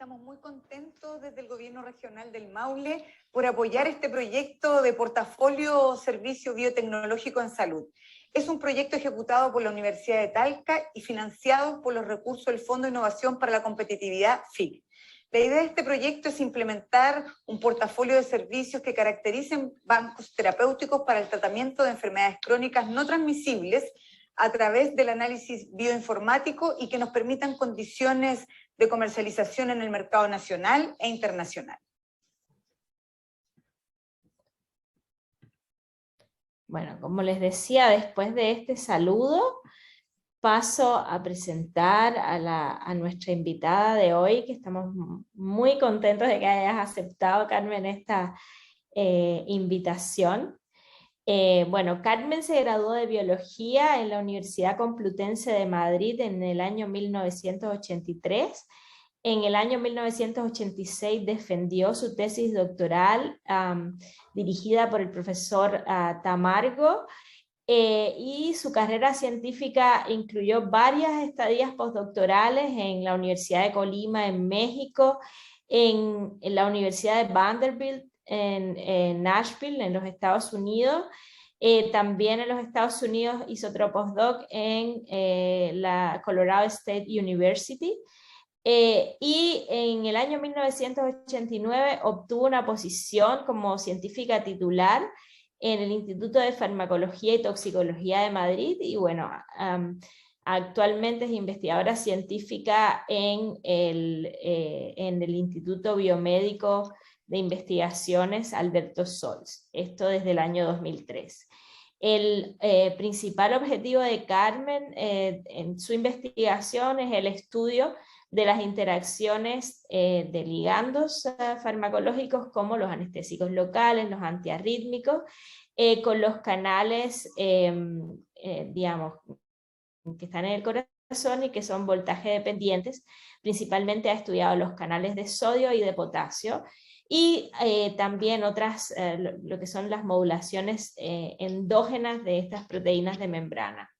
Estamos muy contentos desde el Gobierno Regional del Maule por apoyar este proyecto de portafolio servicio biotecnológico en salud. Es un proyecto ejecutado por la Universidad de Talca y financiado por los recursos del Fondo de Innovación para la Competitividad, FIC. La idea de este proyecto es implementar un portafolio de servicios que caractericen bancos terapéuticos para el tratamiento de enfermedades crónicas no transmisibles a través del análisis bioinformático y que nos permitan condiciones de comercialización en el mercado nacional e internacional. Bueno, como les decía, después de este saludo, paso a presentar a nuestra invitada de hoy, que estamos muy contentos de que hayas aceptado, Carmen, esta invitación. Bueno, Carmen se graduó de Biología en la Universidad Complutense de Madrid en el año 1983. En el año 1986 defendió su tesis doctoral dirigida por el profesor Tamargo, y su carrera científica incluyó varias estadías postdoctorales en la Universidad de Colima en México, en la Universidad de Vanderbilt en Nashville, en los Estados Unidos. También en los Estados Unidos hizo otro postdoc en la Colorado State University. Y en el año 1989 obtuvo una posición como científica titular en el Instituto de Farmacología y Toxicología de Madrid, y bueno, actualmente es investigadora científica en el Instituto Biomédico de Investigaciones Alberto Sols, esto desde el año 2003. El principal objetivo de Carmen en su investigación es el estudio de las interacciones de ligandos farmacológicos como los anestésicos locales, los antiarrítmicos, con los canales, digamos, que están en el corazón y que son voltaje dependientes. Principalmente ha estudiado los canales de sodio y de potasio, y también otras, lo que son las modulaciones endógenas de estas proteínas de membrana.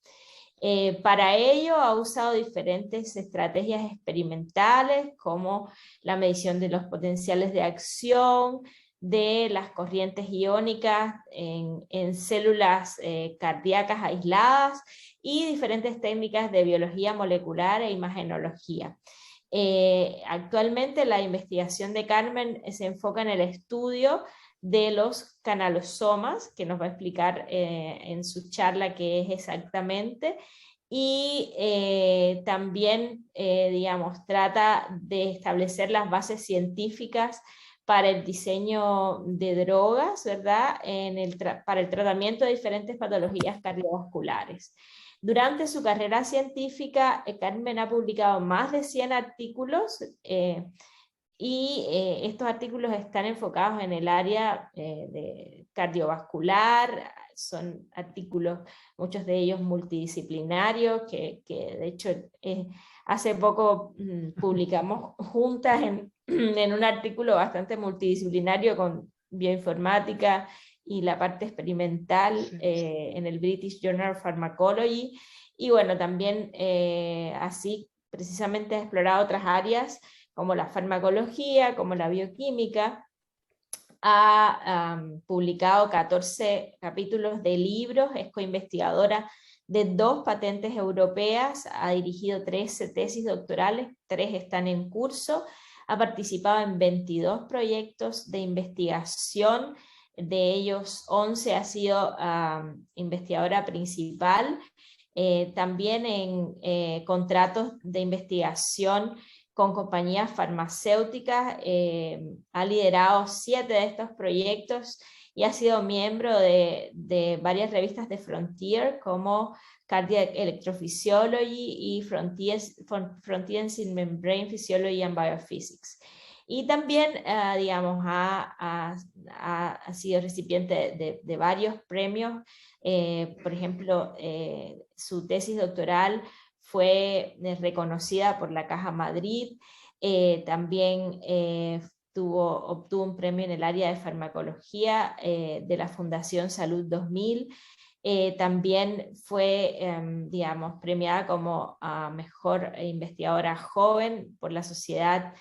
Para ello ha usado diferentes estrategias experimentales, como la medición de los potenciales de acción, de las corrientes iónicas en células cardíacas aisladas, y diferentes técnicas de biología molecular e imagenología. Actualmente la investigación de Carmen se enfoca en el estudio de los canalosomas, que nos va a explicar en su charla qué es exactamente, y también, digamos, trata de establecer las bases científicas para el diseño de drogas, ¿verdad? Para el tratamiento de diferentes patologías cardiovasculares. Durante su carrera científica, Carmen ha publicado más de 100 artículos, y estos artículos están enfocados en el área de cardiovascular. Son artículos, muchos de ellos multidisciplinarios, que de hecho hace poco publicamos juntas en un artículo bastante multidisciplinario con bioinformática y la parte experimental en el British Journal of Pharmacology. Y bueno, también así precisamente ha explorado otras áreas como la farmacología, como la bioquímica. Ha publicado 14 capítulos de libros, es coinvestigadora de 2 patentes europeas, ha dirigido 13 tesis doctorales, 3 están en curso, ha participado en 22 proyectos de investigación, de ellos 11 ha sido investigadora principal, también en contratos de investigación con compañías farmacéuticas. Ha liderado 7 de estos proyectos y ha sido miembro de varias revistas de Frontier, como Cardiac Electrophysiology y Frontiers in Membrane Physiology and Biophysics. Y también, digamos, ha sido recipiente de varios premios. Por ejemplo, su tesis doctoral fue reconocida por la Caja Madrid. También obtuvo un premio en el área de farmacología de la Fundación Salud 2000. También fue, digamos, premiada como mejor investigadora joven por la Sociedad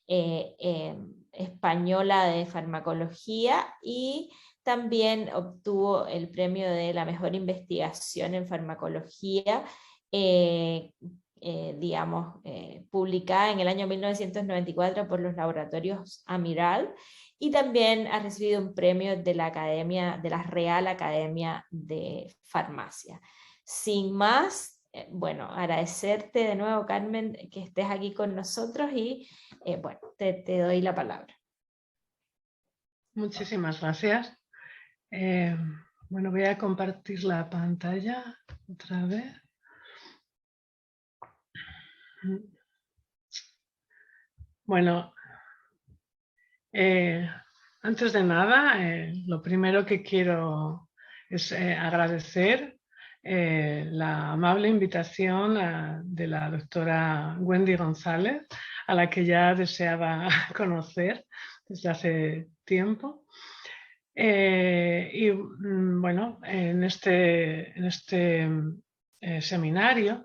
española de farmacología, y también obtuvo el premio de la mejor investigación en farmacología, publicada en el año 1994 por los laboratorios Amiral, y también ha recibido un premio de la Real Academia de Farmacia. Sin más, bueno, agradecerte de nuevo, Carmen, que estés aquí con nosotros, y bueno, te doy la palabra. Muchísimas gracias. Bueno, voy a compartir la pantalla otra vez. Bueno, antes de nada, lo primero que quiero es agradecer la amable invitación de la doctora Wendy González, a la que ya deseaba conocer desde hace tiempo. Y bueno, en este seminario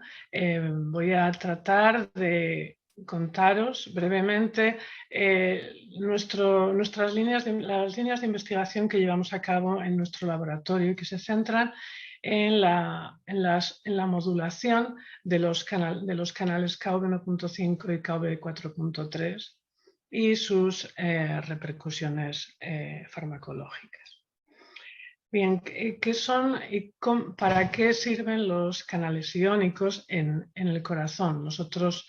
voy a tratar de contaros brevemente las líneas de investigación que llevamos a cabo en nuestro laboratorio y que se centran en la modulación de los canales Kv1.5 y Kv4.3 y sus repercusiones farmacológicas. Bien, ¿qué son y para qué sirven los canales iónicos en el corazón? Nosotros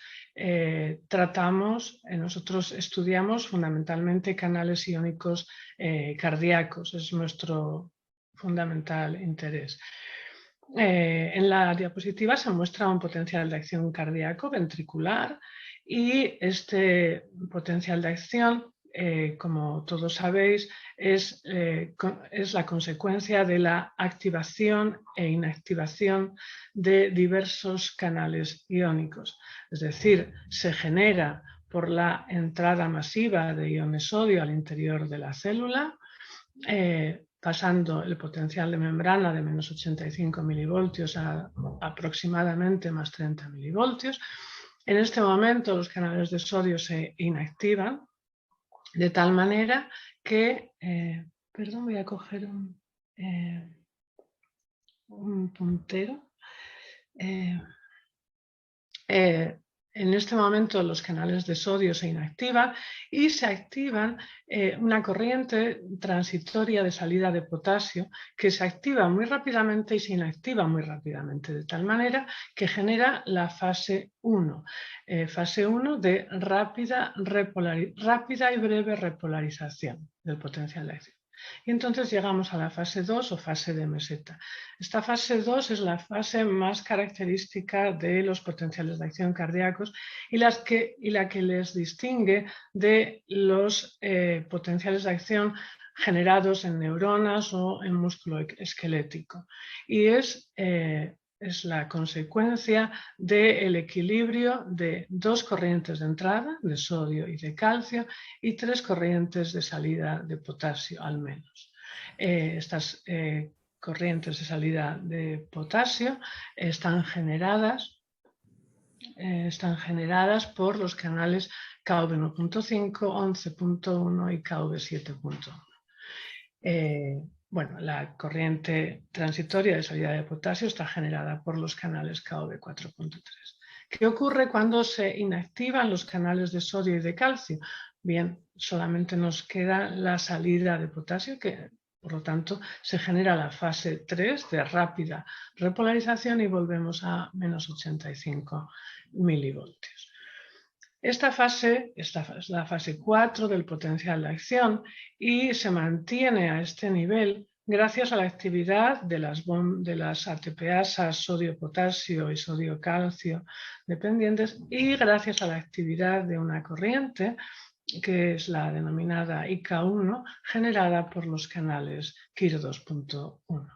nosotros estudiamos fundamentalmente canales iónicos cardíacos, es nuestro fundamental interés. En la diapositiva se muestra un potencial de acción cardíaco ventricular, y este potencial de acción, como todos sabéis, es la consecuencia de la activación e inactivación de diversos canales iónicos. Es decir, se genera por la entrada masiva de iones sodio al interior de la célula, pasando el potencial de membrana de menos 85 milivoltios a aproximadamente más 30 milivoltios. En este momento los canales de sodio se inactivan de tal manera que, perdón, voy a coger un puntero. En este momento los canales de sodio se inactivan y se activan una corriente transitoria de salida de potasio que se activa muy rápidamente y se inactiva muy rápidamente, de tal manera que genera la fase 1. Fase 1 de rápida y breve repolarización del potencial de acción. Y entonces llegamos a la fase 2 o fase de meseta. Esta fase 2 es la fase más característica de los potenciales de acción cardíacos y la que les distingue de los potenciales de acción generados en neuronas o en músculo esquelético. Y es la consecuencia del equilibrio de dos corrientes de entrada, de sodio y de calcio, y tres corrientes de salida de potasio al menos. Estas corrientes de salida de potasio están generadas por los canales Kv1.5, 11.1 y Kv7.1. Bueno, la corriente transitoria de salida de potasio está generada por los canales Kv4.3. ¿Qué ocurre cuando se inactivan los canales de sodio y de calcio? Bien, solamente nos queda la salida de potasio, que por lo tanto se genera la fase 3 de rápida repolarización y volvemos a menos 85 milivoltios. Esta fase es la fase 4 del potencial de acción y se mantiene a este nivel gracias a la actividad de las ATPasas sodio-potasio y sodio-calcio dependientes, y gracias a la actividad de una corriente que es la denominada IK1, generada por los canales KIR2.1.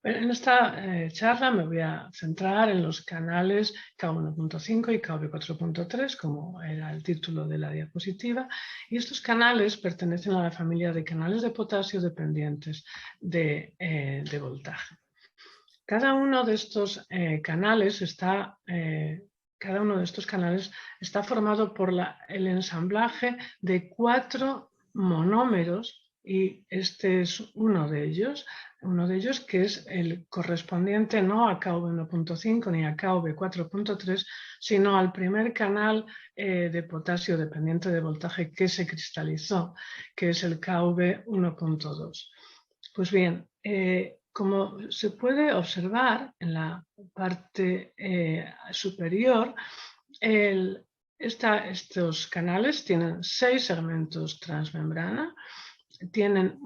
En esta charla me voy a centrar en los canales Kv1.5 y Kv4.3, como era el título de la diapositiva, y estos canales pertenecen a la familia de canales de potasio dependientes de voltaje. Cada uno de estos canales está cada uno de estos canales está formado por el ensamblaje de 4 monómeros, y este es uno de ellos que es el correspondiente no a KV1.5 ni a KV4.3, sino al primer canal de potasio dependiente de voltaje que se cristalizó, que es el KV1.2. Pues bien, como se puede observar en la parte superior, estos canales tienen 6 segmentos transmembrana, tienen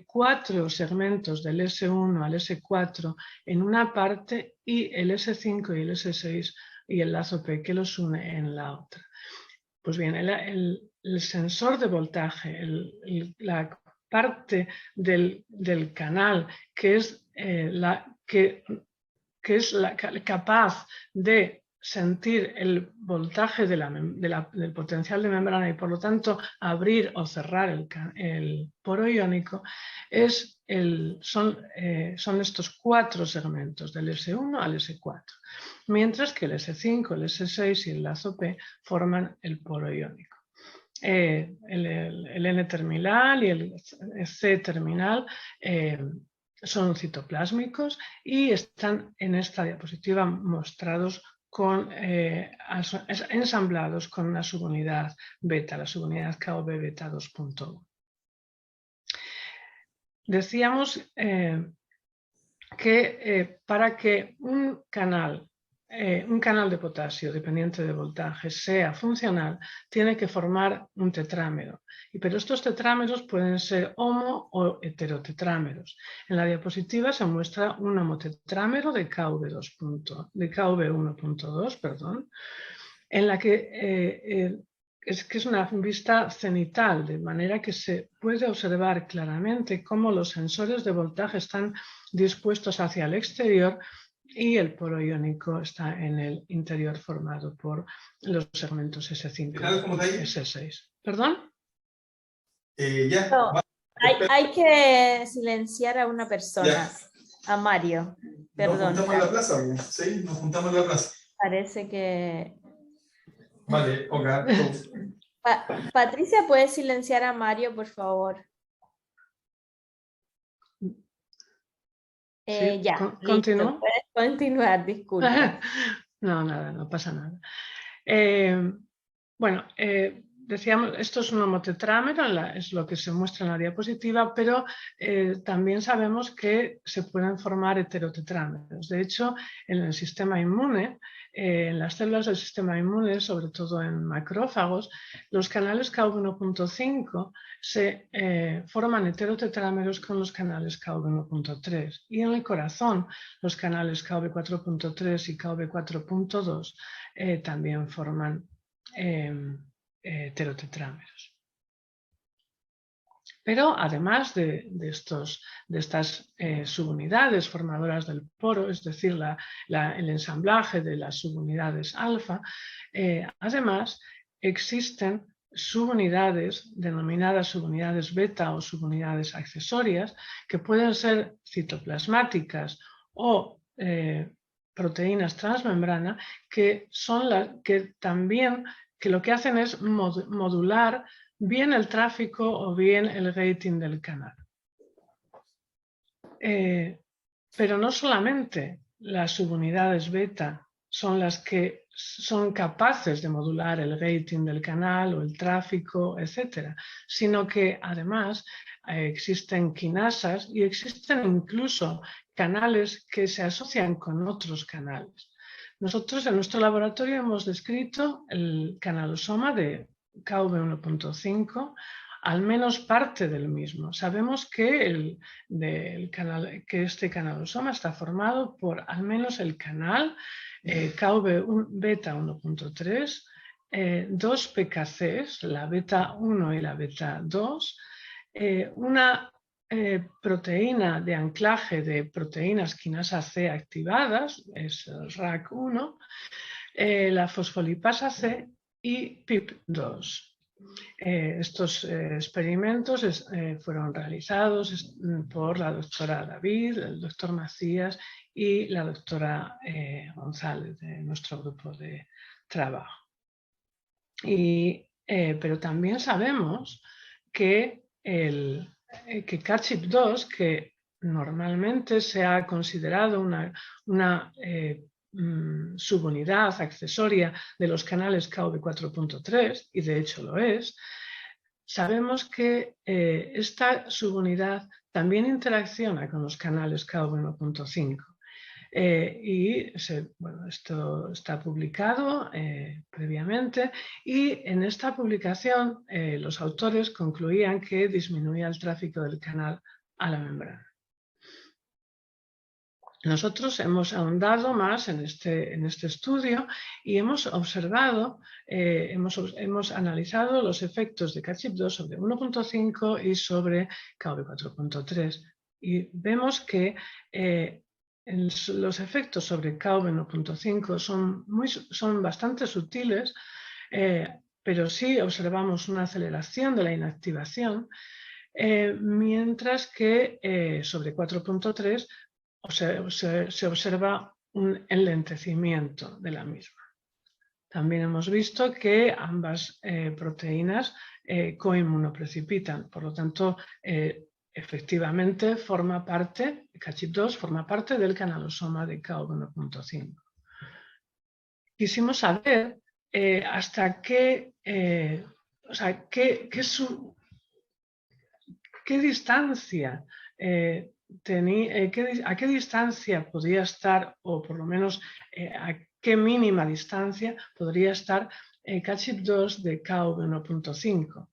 4 segmentos del S1 al S4 en una parte y el S5 y el S6 y el lazo P que los une en la otra. Pues bien, el sensor de voltaje, la parte del canal que es, capaz de sentir el voltaje del potencial de membrana y por lo tanto abrir o cerrar el poro iónico, son estos 4 segmentos del S1 al S4, mientras que el S5, el S6 y el lazo P forman el poro iónico. El N terminal y el C terminal son citoplásmicos y están en esta diapositiva mostrados ensamblados con una subunidad beta, la subunidad KOB beta 2.1. Decíamos que para que un canal de potasio dependiente de voltaje sea funcional, tiene que formar un tetrámero. Pero estos tetrámeros pueden ser homo o heterotetrámeros. En la diapositiva se muestra un homotetrámero de KV1.2, en la que es una vista cenital, de manera que se puede observar claramente cómo los sensores de voltaje están dispuestos hacia el exterior y el poro iónico está en el interior formado por los segmentos S5 y S6. ¿Perdón? Ya. No, hay que silenciar a una persona, Ya. a Mario. Perdón. Nos juntamos en la plaza, ¿sí? Nos juntamos en la plaza. Parece que... Vale, ok. Patricia, ¿puedes silenciar a Mario, por favor? Sí, ya, ¿continúo? puedes continuar, disculpa. No, nada, no pasa nada. Bueno, decíamos, esto es un homotetrámero, es lo que se muestra en la diapositiva, pero también sabemos que se pueden formar heterotetrámeros. De hecho, en el sistema inmune, en las células del sistema inmune, sobre todo en macrófagos, los canales KV1.5 se forman heterotetrámeros con los canales KV1.3. Y en el corazón, los canales KV4.3 y KV4.2 también forman heterotetrámeros. Pero además de estas subunidades formadoras del poro, es decir, el ensamblaje de las subunidades alfa, además existen subunidades denominadas subunidades beta o subunidades accesorias que pueden ser citoplasmáticas o proteínas transmembrana que son que lo que hacen es modular bien el tráfico o bien el gating del canal. Pero no solamente las subunidades beta son las que son capaces de modular el gating del canal o el tráfico, etc., sino que además existen quinasas y existen incluso canales que se asocian con otros canales. Nosotros en nuestro laboratorio hemos descrito el canalosoma de KV1.5, al menos parte del mismo. Sabemos que este canalosoma está formado por al menos el canal KV beta 1.3, 2 PKCs, la beta 1 y la beta 2, una proteína de anclaje de proteínas quinasa C activadas, es el RAC1, la fosfolipasa C y PIP2. Estos experimentos fueron realizados por la doctora David, el doctor Macías y la doctora González de nuestro grupo de trabajo. Pero también sabemos que CACHIP2, que normalmente se ha considerado una subunidad accesoria de los canales KV 4.3, y de hecho lo es, sabemos que esta subunidad también interacciona con los canales KV 1.5. Esto está publicado previamente, y en esta publicación los autores concluían que disminuía el tráfico del canal a la membrana. Nosotros hemos ahondado más en este estudio y hemos observado, hemos analizado los efectos de CACHIP2 sobre 1.5 y sobre KV 4.3, y vemos que los efectos sobre KV 1.5 son bastante sutiles, pero sí observamos una aceleración de la inactivación, mientras que sobre 4.3 se observa un enlentecimiento de la misma. También hemos visto que ambas proteínas coinmunoprecipitan, por lo tanto, efectivamente CACHIP2 forma parte del canalosoma de KV 1.5. Quisimos saber hasta qué distancia a qué distancia podría estar, o por lo menos a qué mínima distancia podría estar CACHIP2 de KV 1.5.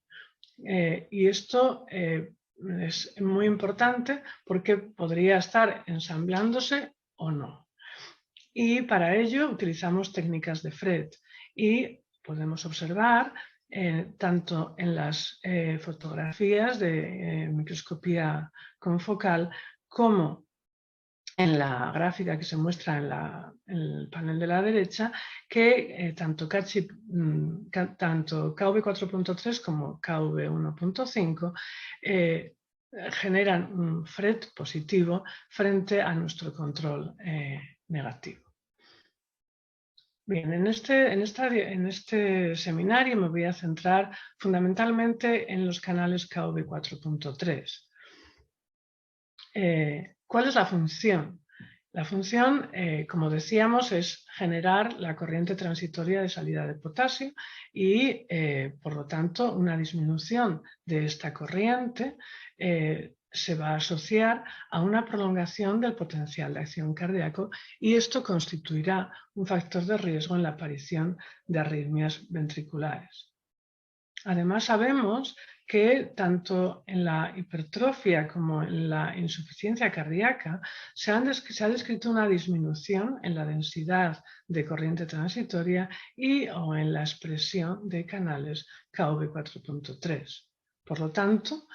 Y esto es muy importante porque podría estar ensamblándose o no. Y para ello utilizamos técnicas de FRED, y podemos observar tanto en las fotografías de microscopía confocal como en la gráfica que se muestra en el panel de la derecha, que tanto KV 4.3 como KV 1.5 generan un FRED positivo frente a nuestro control negativo. Bien, en este seminario me voy a centrar fundamentalmente en los canales KV 4.3. ¿Cuál es la función? La función, como decíamos, es generar la corriente transitoria de salida de potasio y, por lo tanto, una disminución de esta corriente se va a asociar a una prolongación del potencial de acción cardíaco, y esto constituirá un factor de riesgo en la aparición de arritmias ventriculares. Además, sabemos que tanto en la hipertrofia como en la insuficiencia cardíaca se ha descrito una disminución en la densidad de corriente transitoria o en la expresión de canales KV 4.3. Por lo tanto,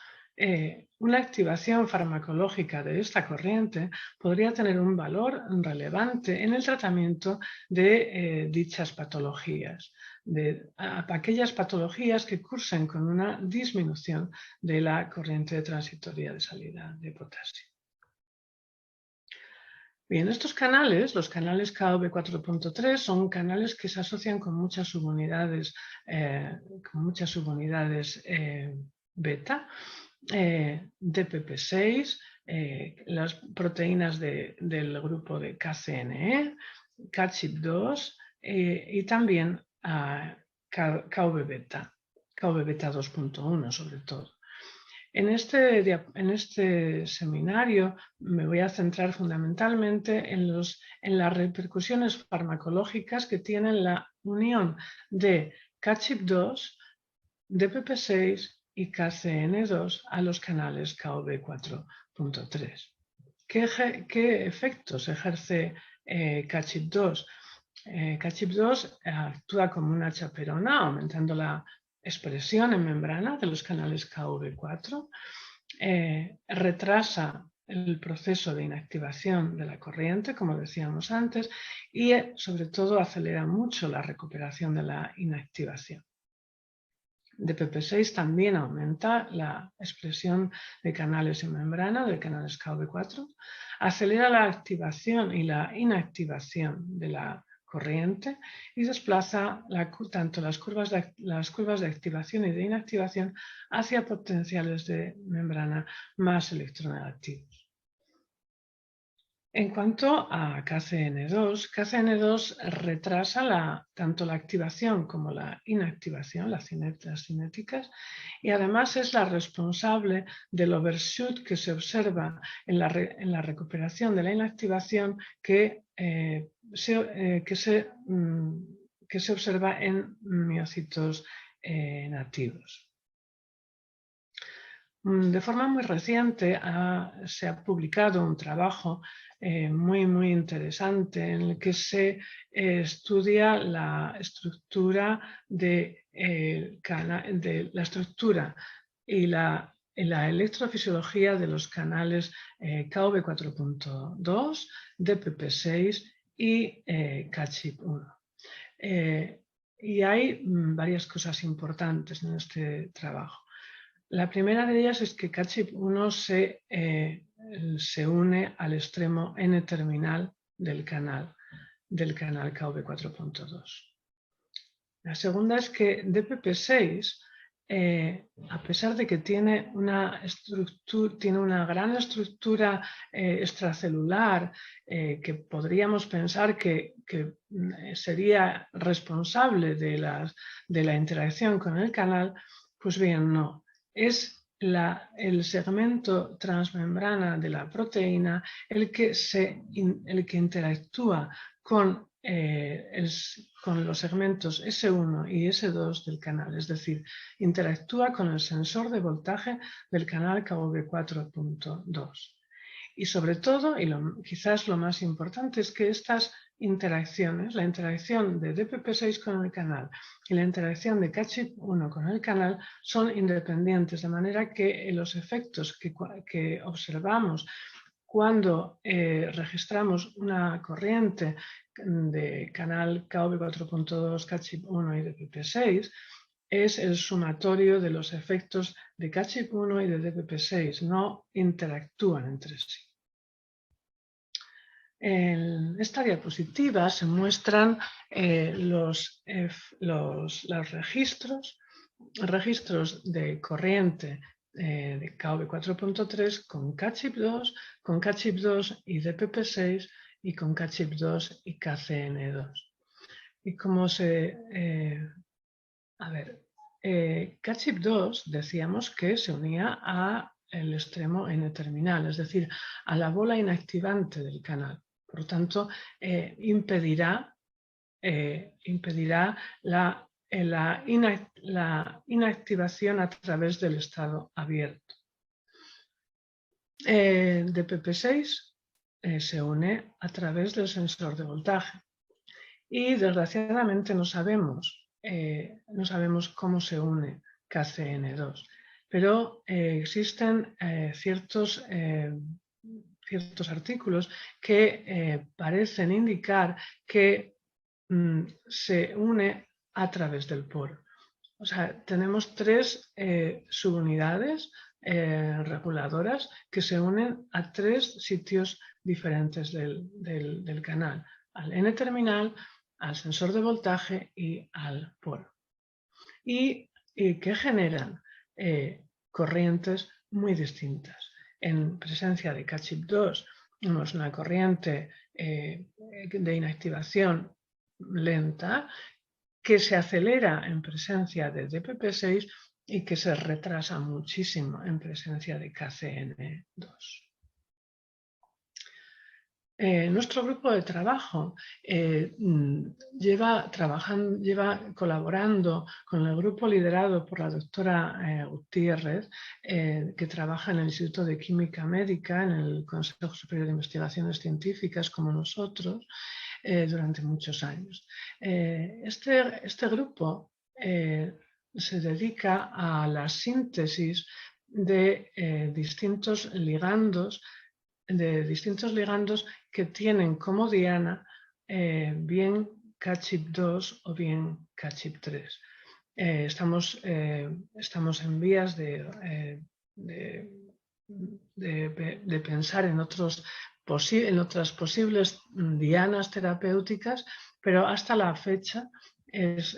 una activación farmacológica de esta corriente podría tener un valor relevante en el tratamiento de dichas patologías, de aquellas patologías que cursen con una disminución de la corriente transitoria de salida de potasio. Bien, estos canales, los canales KV 4.3, son canales que se asocian con muchas subunidades beta, DPP6, las proteínas del grupo de KCNE, CACHIP2 y también KV beta 2.1 sobre todo. En este seminario me voy a centrar fundamentalmente en las repercusiones farmacológicas que tienen la unión de CACHIP2, DPP6 y KCN2 a los canales KV 4.3. ¿Qué efectos ejerce CACHIP2? CACHIP2 actúa como una chaperona, aumentando la expresión en membrana de los canales KV4, retrasa el proceso de inactivación de la corriente, como decíamos antes, y sobre todo acelera mucho la recuperación de la inactivación. DPP6 también aumenta la expresión de canales en membrana, de canales KV4, acelera la activación y la inactivación de la corriente y desplaza tanto las curvas de activación y de inactivación hacia potenciales de membrana más electronegativos. En cuanto a KCN2, KCN2 retrasa tanto la activación como la inactivación, las cinéticas, y además es la responsable del overshoot que se observa en la recuperación de la inactivación que se observa en miocitos nativos. De forma muy reciente se ha publicado un trabajo muy interesante en el que se estudia la estructura la estructura y la electrofisiología de los canales KV4.2, DPP6 y CACHIP1. Y hay varias cosas importantes en este trabajo. La primera de ellas es que CACHIP1 se une al extremo N-terminal del canal KV4.2. La segunda es que DPP6, a pesar de que tiene una gran estructura extracelular que podríamos pensar que sería responsable de la interacción con el canal, pues bien, no. Es el segmento transmembrana de la proteína el que interactúa con los segmentos S1 y S2 del canal, es decir, interactúa con el sensor de voltaje del canal KV4.2. Y sobre todo, y quizás lo más importante, es que estas interacciones, la interacción de DPP6 con el canal y la interacción de CACHIP1 con el canal son independientes, de manera que los efectos que observamos cuando registramos una corriente de canal KV4.2, CACHIP1 y DPP6 es el sumatorio de los efectos de CACHIP1 y de DPP6, no interactúan entre sí. En esta diapositiva se muestran los registros de corriente de KV4.3 con CACHIP2, con CACHIP2 y DPP6 y con CACHIP2 y KCN2. Y como CACHIP2 decíamos que se unía al extremo N-terminal, es decir, a la bola inactivante del canal. Por lo tanto, impedirá la inactivación a través del estado abierto. DPP6 se une a través del sensor de voltaje y desgraciadamente no sabemos cómo se une KCN2, pero existen ciertos artículos que parecen indicar que se une a través del poro. O sea, tenemos tres subunidades reguladoras que se unen a tres sitios diferentes del canal, al N-terminal, al sensor de voltaje y al poro. Y que generan corrientes muy distintas. En presencia de CACHIP2 tenemos una corriente de inactivación lenta que se acelera en presencia de DPP6 y que se retrasa muchísimo en presencia de KCN2. Nuestro grupo de trabajo lleva colaborando con el grupo liderado por la doctora Gutiérrez, que trabaja en el Instituto de Química Médica, en el Consejo Superior de Investigaciones Científicas, como nosotros, durante muchos años. Este grupo se dedica a la síntesis de distintos ligandos que tienen como diana bien CACHIP2 o bien CACHIP3. estamos en vías de pensar en otras posibles dianas terapéuticas, pero hasta la fecha es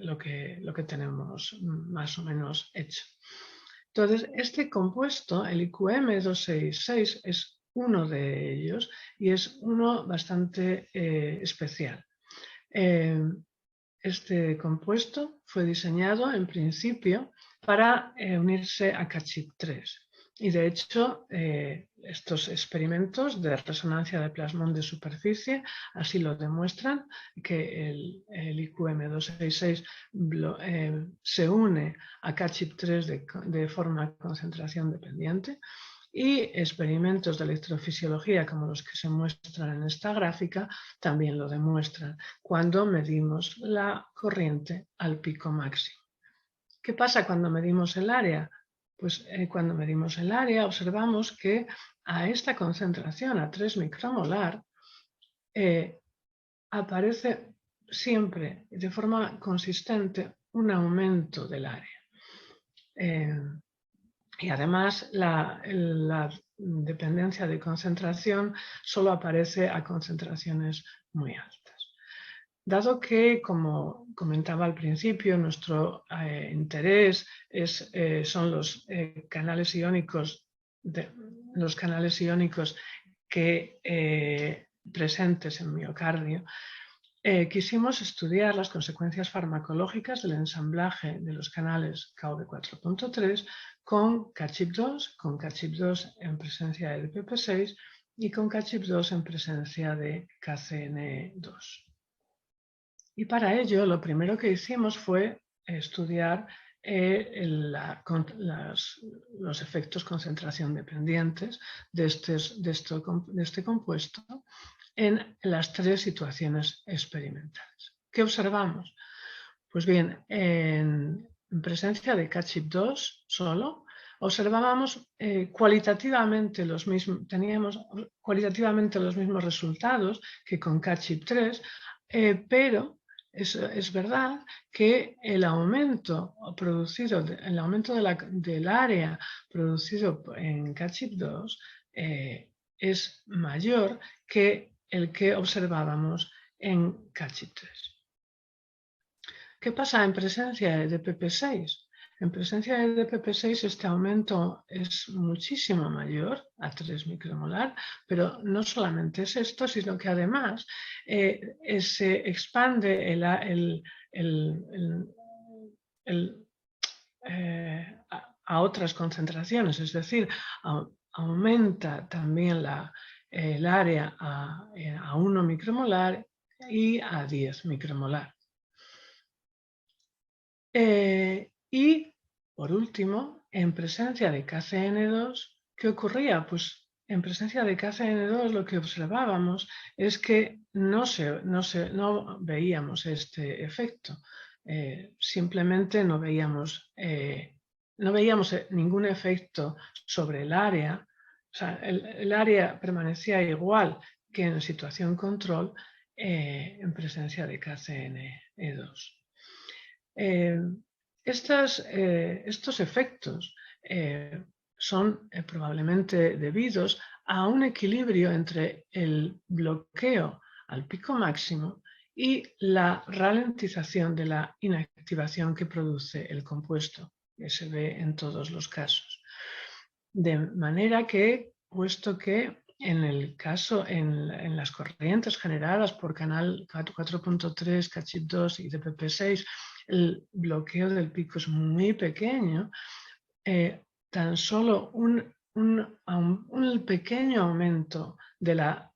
lo que tenemos más o menos hecho. Entonces, este compuesto, el IQM266, es uno de ellos y es uno bastante especial. Este compuesto fue diseñado en principio para unirse a CACHIP3 y de hecho estos experimentos de resonancia de plasmón de superficie así lo demuestran, que el IQM266 se une a CACHIP3 de forma concentración dependiente. Y experimentos de electrofisiología como los que se muestran en esta gráfica también lo demuestran cuando medimos la corriente al pico máximo. ¿Qué pasa cuando medimos el área? Pues cuando medimos el área observamos que a esta concentración, a 3 micromolar, aparece siempre de forma consistente un aumento del área. Y además la dependencia de concentración solo aparece a concentraciones muy altas. Dado que, como comentaba al principio, nuestro interés son los canales iónicos presentes en miocardio, quisimos estudiar las consecuencias farmacológicas del ensamblaje de los canales Kv4.3 con CACHIP2 en presencia de DPP6 y con CACHIP2 en presencia de KCN2. Y para ello lo primero que hicimos fue estudiar los efectos concentración dependientes de este compuesto en las 3 situaciones experimentales. ¿Qué observamos? Pues bien, en presencia de CACHIP2 solo, observábamos cualitativamente teníamos cualitativamente los mismos resultados que con CACHIP3, pero es verdad que el aumento del área producido en CACHIP2 es mayor que el que observábamos en CACHIP3. ¿Qué pasa en presencia de DPP6? En presencia de DPP6 este aumento es muchísimo mayor, a 3 micromolar, pero no solamente es esto, sino que además se expande a otras concentraciones, es decir, aumenta también el área a 1 micromolar y a 10 micromolar. Y, por último, en presencia de KCN2, ¿qué ocurría? Pues en presencia de KCN2 lo que observábamos es que no veíamos este efecto. Simplemente no veíamos ningún efecto sobre el área. O sea, el área permanecía igual que en situación control en presencia de KCN2. Estos efectos son probablemente debidos a un equilibrio entre el bloqueo al pico máximo y la ralentización de la inactivación que produce el compuesto, que se ve en todos los casos. De manera que, puesto que en las corrientes generadas por canal 4.3, CACHIP2 y DPP6, el bloqueo del pico es muy pequeño, tan solo un pequeño aumento de la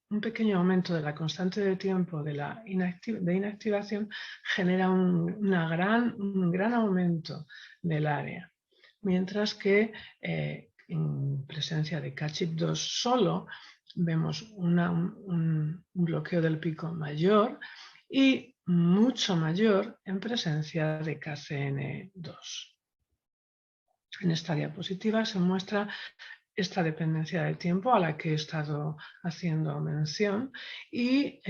constante de tiempo de inactivación genera un gran aumento del área, mientras que en presencia de CACHIP2 solo vemos un bloqueo del pico mayor y mucho mayor en presencia de KCN2. En esta diapositiva se muestra esta dependencia de tiempo a la que he estado haciendo mención y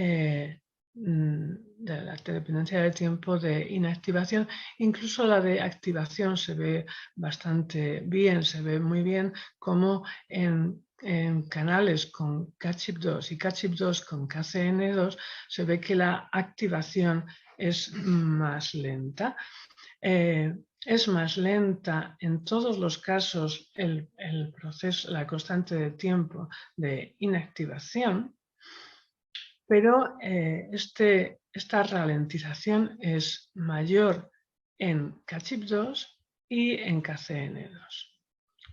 de la dependencia de tiempo de inactivación. Incluso la de activación se ve bastante bien, se ve muy bien como en canales con KChIP2 y KChIP2 con KCN2 se ve que la activación es más lenta. Es más lenta en todos los casos el proceso, la constante de tiempo de inactivación, pero esta ralentización es mayor en KChIP2 y en KCN2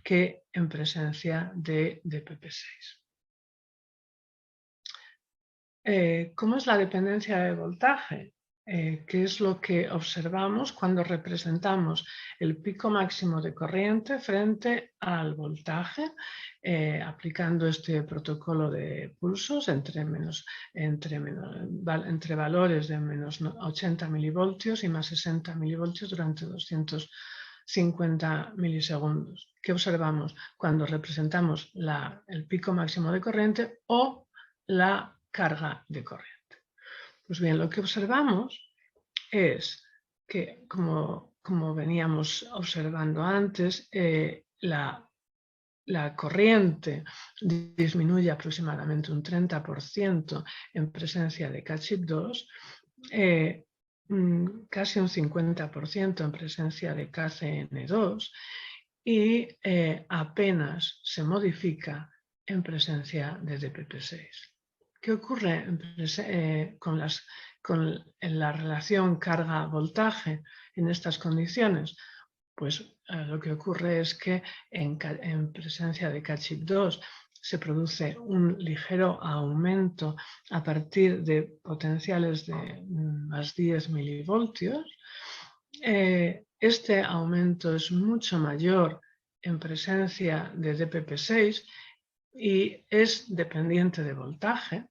que en presencia de DPP6. ¿Cómo es la dependencia de voltaje? ¿Qué es lo que observamos cuando representamos el pico máximo de corriente frente al voltaje, aplicando este protocolo de pulsos entre valores de menos 80 milivoltios y más 60 milivoltios durante 250 milisegundos? ¿Qué observamos cuando representamos el pico máximo de corriente o la carga de corriente? Pues bien, lo que observamos es que, como veníamos observando antes, la corriente disminuye aproximadamente un 30% en presencia de KChIP2, casi un 50% en presencia de KCN2 y apenas se modifica en presencia de DPP6. ¿Qué ocurre con la relación carga-voltaje en estas condiciones? Pues lo que ocurre es que en presencia de KChIP2 se produce un ligero aumento a partir de potenciales de más 10 milivoltios. Este aumento es mucho mayor en presencia de DPP6 y es dependiente de voltaje,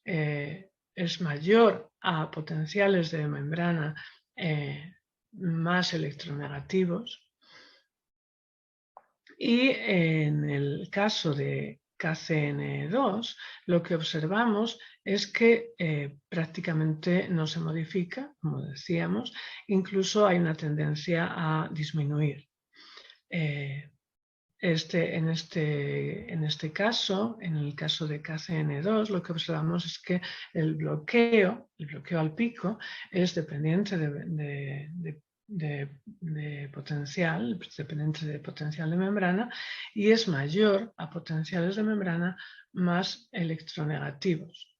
es mayor a potenciales de membrana más electronegativos, y en el caso de KCN2 lo que observamos es que prácticamente no se modifica, como decíamos, incluso hay una tendencia a disminuir. En este caso, en el caso de KCN2, lo que observamos es que el bloqueo al pico es dependiente de potencial, dependiente de potencial de membrana, y es mayor a potenciales de membrana más electronegativos.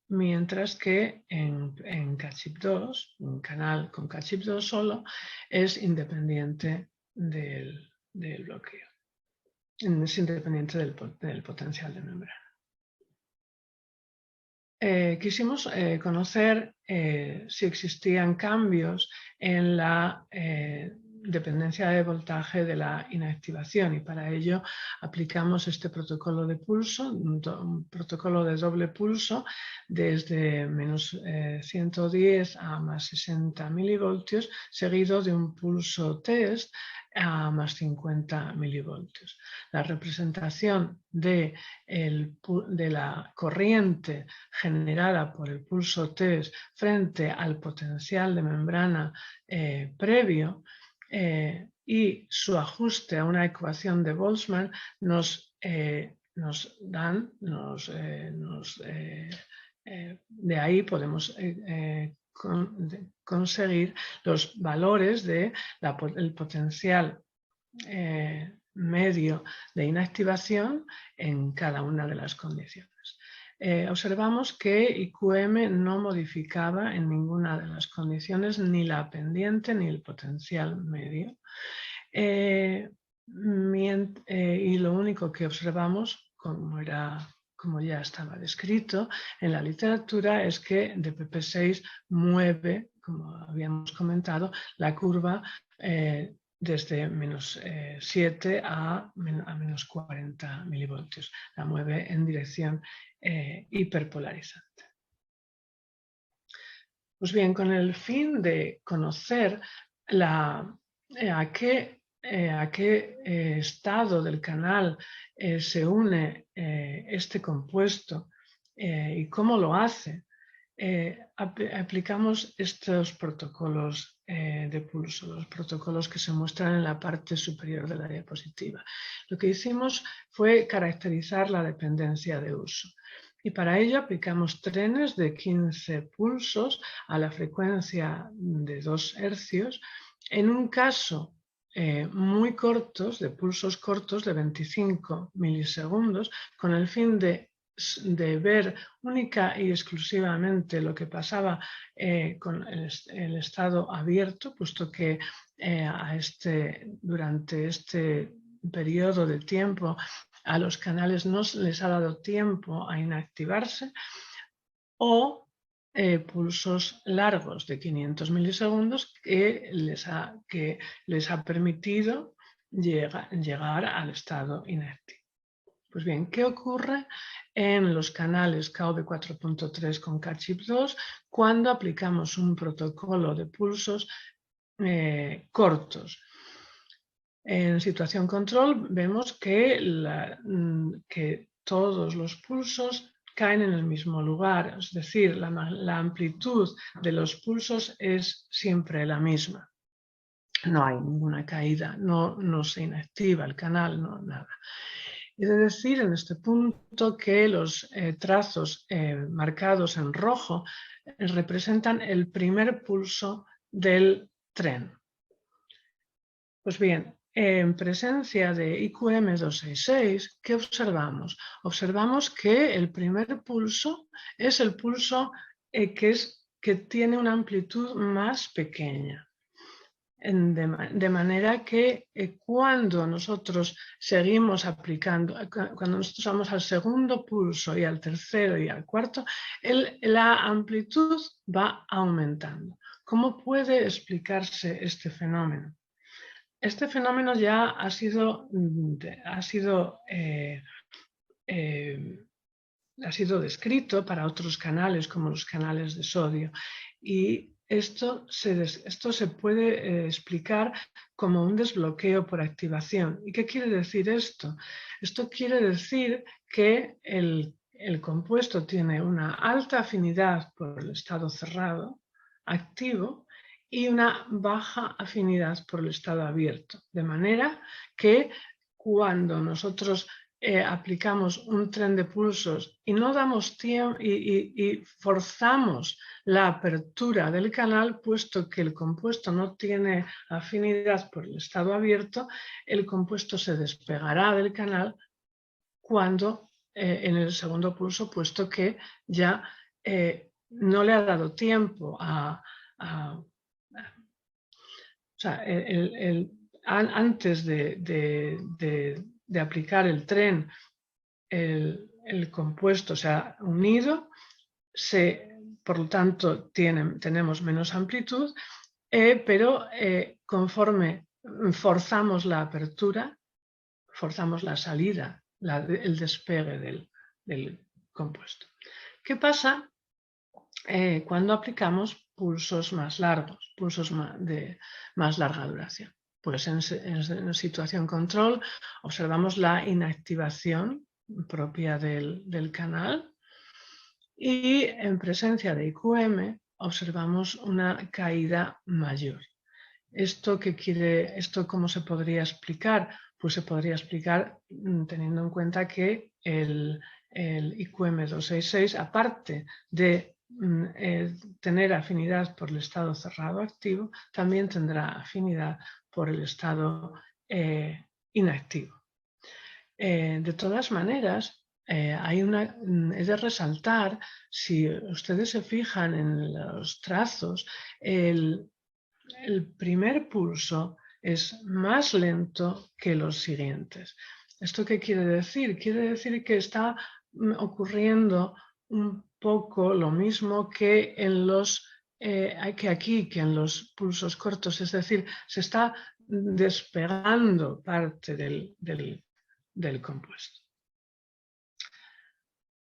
Mientras que en KChIP2, un canal con KChIP2 solo, es independiente del bloqueo, es independiente del potencial de membrana. Quisimos conocer si existían cambios en la dependencia de voltaje de la inactivación, y para ello aplicamos este protocolo de pulso, un protocolo de doble pulso desde menos 110 a más 60 milivoltios, seguido de un pulso test a más 50 milivoltios. La representación de la corriente generada por el pulso test frente al potencial de membrana previo y su ajuste a una ecuación de Boltzmann de ahí podemos conseguir los valores del potencial medio de inactivación en cada una de las condiciones. Observamos que IQM no modificaba en ninguna de las condiciones ni la pendiente ni el potencial medio. Y lo único que observamos, como ya estaba descrito en la literatura, es que DPP6 mueve, como habíamos comentado, la curva desde menos 7 a menos 40 milivoltios. La mueve en dirección hiperpolarizante. Pues bien, con el fin de conocer a qué estado del canal se une este compuesto y cómo lo hace, aplicamos estos protocolos de pulso, los protocolos que se muestran en la parte superior de la diapositiva. Lo que hicimos fue caracterizar la dependencia de uso. Y para ello aplicamos trenes de 15 pulsos a la frecuencia de 2 hercios. En un caso muy cortos, de pulsos cortos de 25 milisegundos, con el fin de ver única y exclusivamente lo que pasaba con el estado abierto, puesto que durante este periodo de tiempo a los canales no les ha dado tiempo a inactivarse, o pulsos largos de 500 milisegundos que les ha permitido llegar al estado inactivo. Pues bien, ¿qué ocurre en los canales KV 4.3 con K-chip2 cuando aplicamos un protocolo de pulsos cortos? En situación control vemos que todos los pulsos caen en el mismo lugar, es decir, la amplitud de los pulsos es siempre la misma. No hay ninguna caída, no se inactiva el canal, no, nada. He de decir en este punto que los trazos marcados en rojo representan el primer pulso del tren. Pues bien, en presencia de IQM 266, ¿qué observamos? Observamos que el primer pulso es el pulso que tiene una amplitud más pequeña. De manera que cuando nosotros seguimos aplicando, cuando nosotros vamos al segundo pulso y al tercero y al cuarto, la amplitud va aumentando. ¿Cómo puede explicarse este fenómeno? Este fenómeno ya ha sido descrito para otros canales como los canales de sodio, y esto se puede explicar como un desbloqueo por activación. ¿Y qué quiere decir esto? Esto quiere decir que el compuesto tiene una alta afinidad por el estado cerrado, activo, y una baja afinidad por el estado abierto. De manera que cuando nosotros aplicamos un tren de pulsos y no damos tiempo y forzamos la apertura del canal, puesto que el compuesto no tiene afinidad por el estado abierto, el compuesto se despegará del canal cuando en el segundo pulso, puesto que ya no le ha dado tiempo antes de aplicar el tren, el compuesto se ha unido, por lo tanto tenemos menos amplitud, pero conforme forzamos la apertura, forzamos la salida, el despegue del compuesto. ¿Qué pasa cuando aplicamos pulsos más largos, pulsos de más larga duración? Pues en situación control observamos la inactivación propia del canal, y en presencia de IQM observamos una caída mayor. ¿Esto cómo se podría explicar? Pues se podría explicar teniendo en cuenta que el IQM 266, aparte de tener afinidad por el estado cerrado activo, también tendrá afinidad por el estado inactivo. De todas maneras, he de resaltar, si ustedes se fijan en los trazos, el primer pulso es más lento que los siguientes. ¿Esto qué quiere decir? Quiere decir que está ocurriendo un poco lo mismo que en los pulsos cortos, es decir, se está despegando parte del compuesto.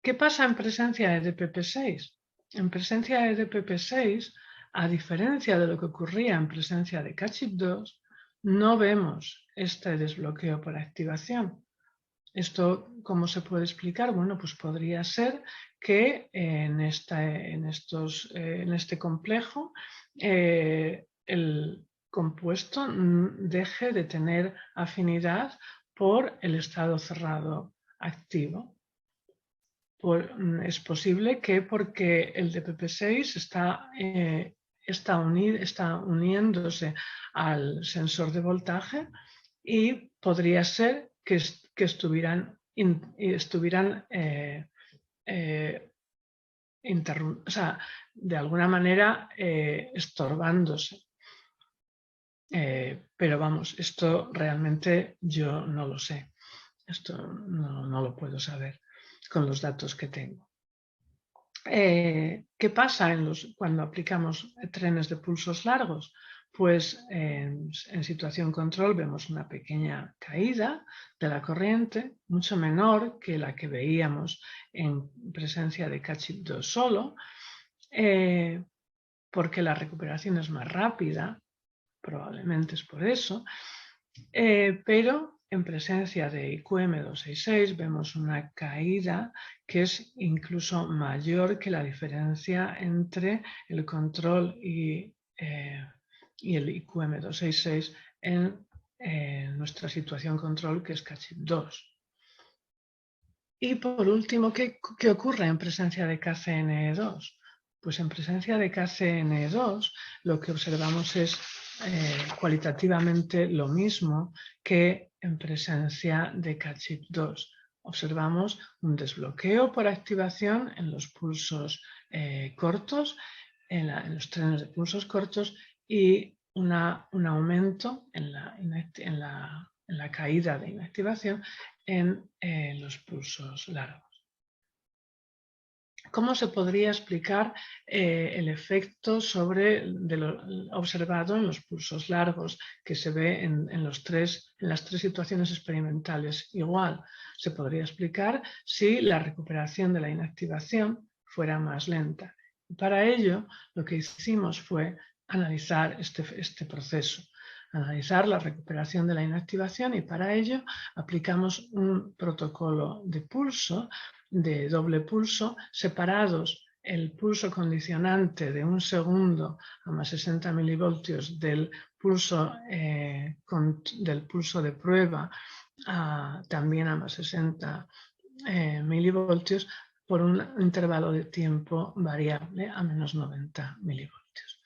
¿Qué pasa en presencia de DPP6? En presencia de DPP6, a diferencia de lo que ocurría en presencia de K-chip2, no vemos este desbloqueo por activación. ¿Esto cómo se puede explicar? Bueno, pues podría ser que en este complejo el compuesto deje de tener afinidad por el estado cerrado activo. Es posible que porque el DPP6 está uniéndose al sensor de voltaje y podría ser que estuvieran o sea, de alguna manera estorbándose. Pero vamos, esto realmente yo no lo sé. Esto no lo puedo saber con los datos que tengo. ¿Qué pasa cuando aplicamos trenes de pulsos largos? Pues en situación control vemos una pequeña caída de la corriente, mucho menor que la que veíamos en presencia de CACHIP2 solo, porque la recuperación es más rápida, probablemente es por eso, pero en presencia de IQM266 vemos una caída que es incluso mayor que la diferencia entre el control y el IQM266 en nuestra situación control, que es CACHIP2. Y por último, ¿qué ocurre en presencia de KCNE2? Pues en presencia de KCNE2 lo que observamos es cualitativamente lo mismo que en presencia de CACHIP2. Observamos un desbloqueo por activación en los pulsos cortos, en los trenes de pulsos cortos, y un aumento en la caída de inactivación en los pulsos largos. ¿Cómo se podría explicar el efecto observado en los pulsos largos que se ve en las tres situaciones experimentales? Igual, se podría explicar si la recuperación de la inactivación fuera más lenta. Para ello, lo que hicimos fue analizar este proceso, analizar la recuperación de la inactivación, y para ello aplicamos un protocolo de pulso, de doble pulso, separados el pulso condicionante de 1 segundo a más 60 milivoltios del pulso de prueba también a más 60 milivoltios por un intervalo de tiempo variable a menos 90 milivoltios.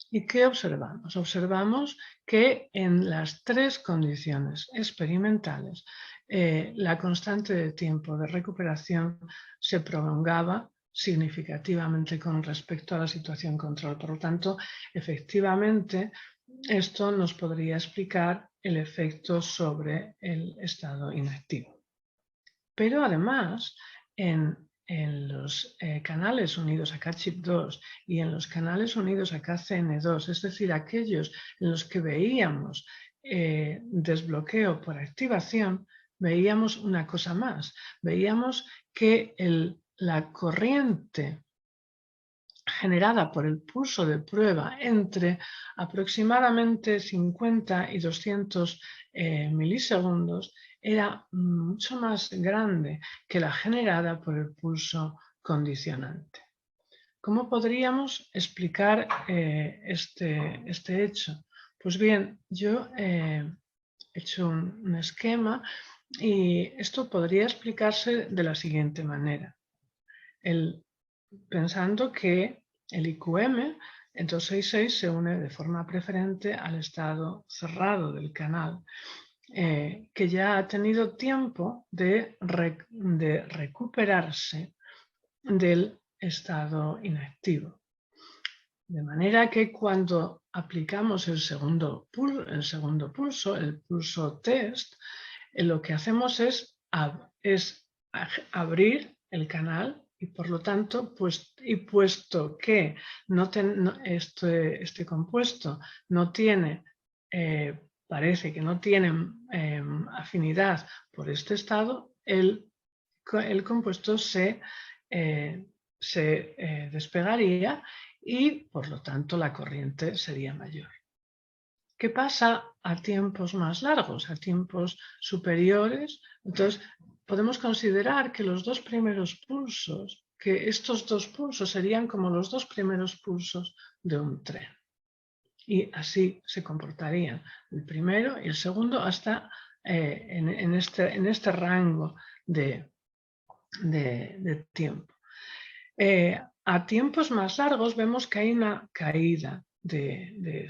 ¿Y qué observamos? Observamos que en las tres condiciones experimentales la constante de tiempo de recuperación se prolongaba significativamente con respecto a la situación control. Por lo tanto, efectivamente, esto nos podría explicar el efecto sobre el estado inactivo. Pero además, en los canales unidos a CACHIP2 y en los canales unidos a KCN2, es decir, aquellos en los que veíamos desbloqueo por activación, veíamos una cosa más. Veíamos que la corriente generada por el pulso de prueba entre aproximadamente 50 y 200 milisegundos era mucho más grande que la generada por el pulso condicionante. ¿Cómo podríamos explicar este hecho? Pues bien, yo he hecho un esquema, y esto podría explicarse de la siguiente manera. Pensando que el IQM en 266 se une de forma preferente al estado cerrado del canal, que ya ha tenido tiempo de recuperarse del estado inactivo. De manera que cuando aplicamos el segundo pulso, el pulso test, lo que hacemos es abrir el canal, y por lo tanto, puesto que este compuesto no tiene, parece que no tiene afinidad por este estado, el compuesto se despegaría y por lo tanto la corriente sería mayor. ¿Qué pasa a tiempos más largos, a tiempos superiores? Entonces, podemos considerar que los dos primeros pulsos, que estos dos pulsos serían como los dos primeros pulsos de un tren. Y así se comportarían el primero y el segundo hasta en este rango de tiempo. A tiempos más largos vemos que hay una caída de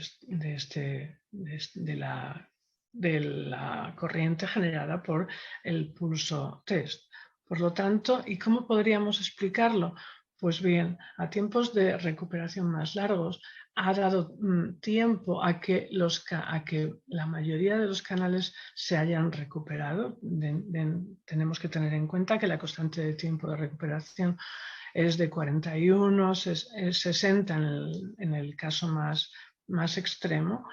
la corriente generada por el pulso test. Por lo tanto, ¿y cómo podríamos explicarlo? Pues bien, a tiempos de recuperación más largos ha dado tiempo a que la mayoría de los canales se hayan recuperado. Tenemos que tener en cuenta que la constante de tiempo de recuperación es de 41, 60 en el caso más extremo.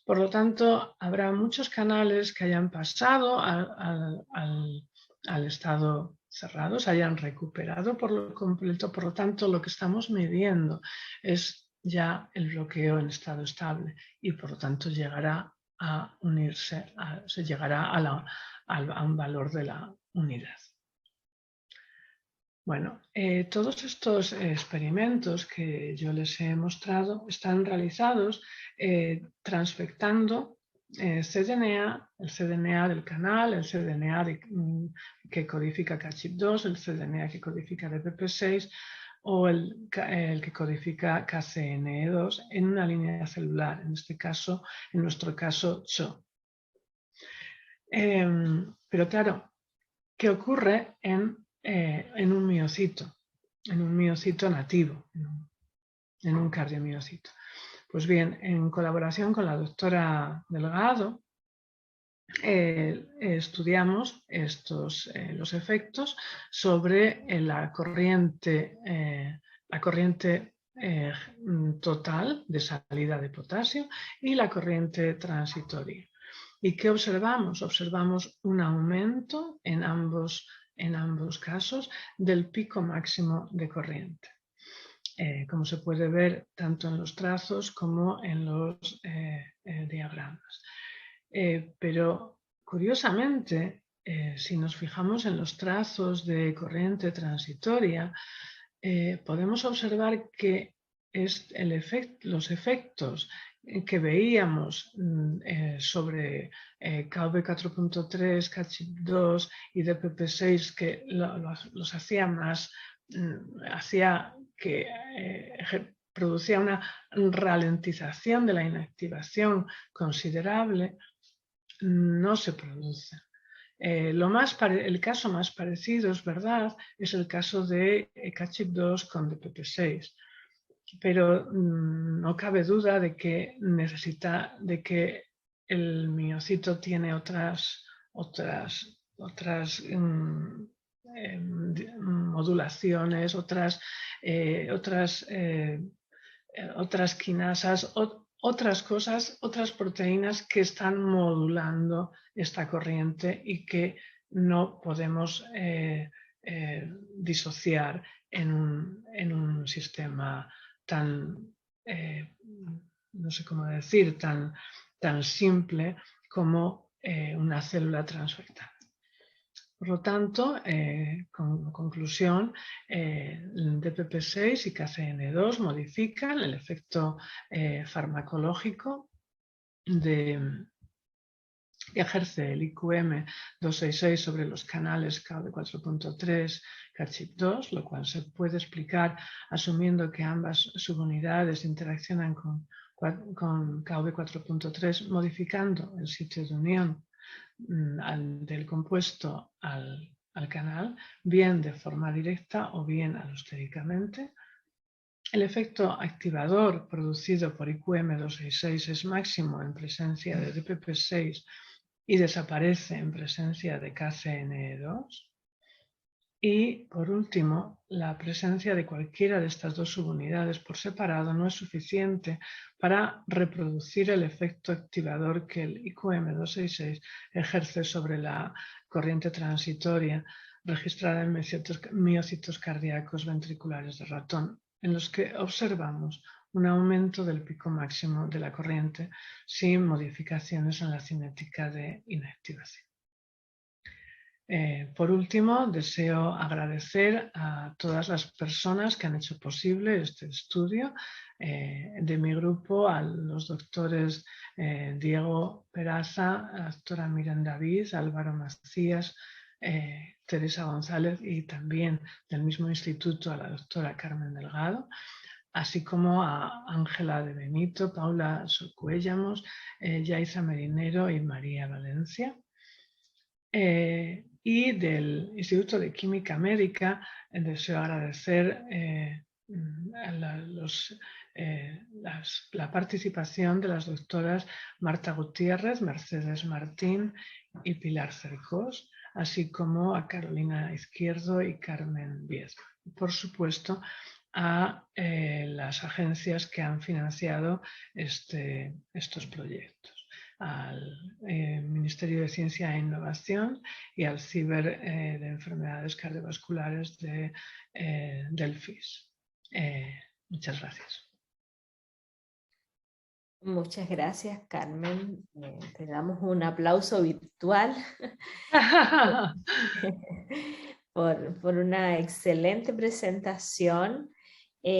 Por lo tanto, habrá muchos canales que hayan pasado al estado cerrado, se hayan recuperado por lo completo. Por lo tanto, lo que estamos midiendo es ya el bloqueo en estado estable y por lo tanto llegará a unirse, se llegará a un valor de la unidad. Bueno, todos estos experimentos que yo les he mostrado están realizados transfectando cDNA, el cDNA del canal, el cDNA que codifica CACHIP2, el cDNA que codifica DPP6 o el que codifica KCNE2 en una línea celular, en nuestro caso CHO. Pero claro, ¿qué ocurre en un miocito nativo, en un cardiomiocito? Pues bien, en colaboración con la doctora Delgado, estudiamos los efectos sobre la corriente total de salida de potasio y la corriente transitoria. ¿Y qué observamos? Observamos un aumento en ambos casos del pico máximo de corriente, como se puede ver tanto en los trazos como en los diagramas. Pero curiosamente, si nos fijamos en los trazos de corriente transitoria, podemos observar que los efectos que veíamos sobre KV 4.3, CACHIP2 y DPP6, que los hacía que producía una ralentización de la inactivación considerable, no se produce. El caso más parecido, es verdad, es el caso de CACHIP2 con DPP6, pero no cabe duda de que el miocito tiene otras modulaciones, otras quinasas, otras cosas, otras proteínas que están modulando esta corriente y que no podemos disociar en un sistema tan, no sé cómo decir, tan simple como una célula transfectada. Por lo tanto, como conclusión, DPP6 y KCN2 modifican el efecto farmacológico que ejerce el IQM 266 sobre los canales KV4.3, CACHIP2, lo cual se puede explicar asumiendo que ambas subunidades interaccionan con KV4.3, modificando el sitio de unión del compuesto al canal, bien de forma directa o bien alostéricamente. El efecto activador producido por IQM266 es máximo en presencia de DPP6 y desaparece en presencia de KCNE2. Y, por último, la presencia de cualquiera de estas dos subunidades por separado no es suficiente para reproducir el efecto activador que el IQM266 ejerce sobre la corriente transitoria registrada en miocitos cardíacos ventriculares de ratón en los que observamos un aumento del pico máximo de la corriente sin modificaciones en la cinética de inactivación. Por último, deseo agradecer a todas las personas que han hecho posible este estudio, de mi grupo, a los doctores Diego Peraza, la doctora Miriam David, Álvaro Macías, Teresa González, y también del mismo instituto a la doctora Carmen Delgado, así como a Ángela de Benito, Paula Socuellamos, Yaiza Merinero y María Valencia. Y del Instituto de Química Médica deseo agradecer la participación de las doctoras Marta Gutiérrez, Mercedes Martín y Pilar Cercós, así como a Carolina Izquierdo y Carmen Viezma. Por supuesto, a las agencias que han financiado estos proyectos, al Ministerio de Ciencia e Innovación y al Ciber de Enfermedades Cardiovasculares del FIS. Muchas gracias. Muchas gracias, Carmen. Te damos un aplauso virtual por una excelente presentación.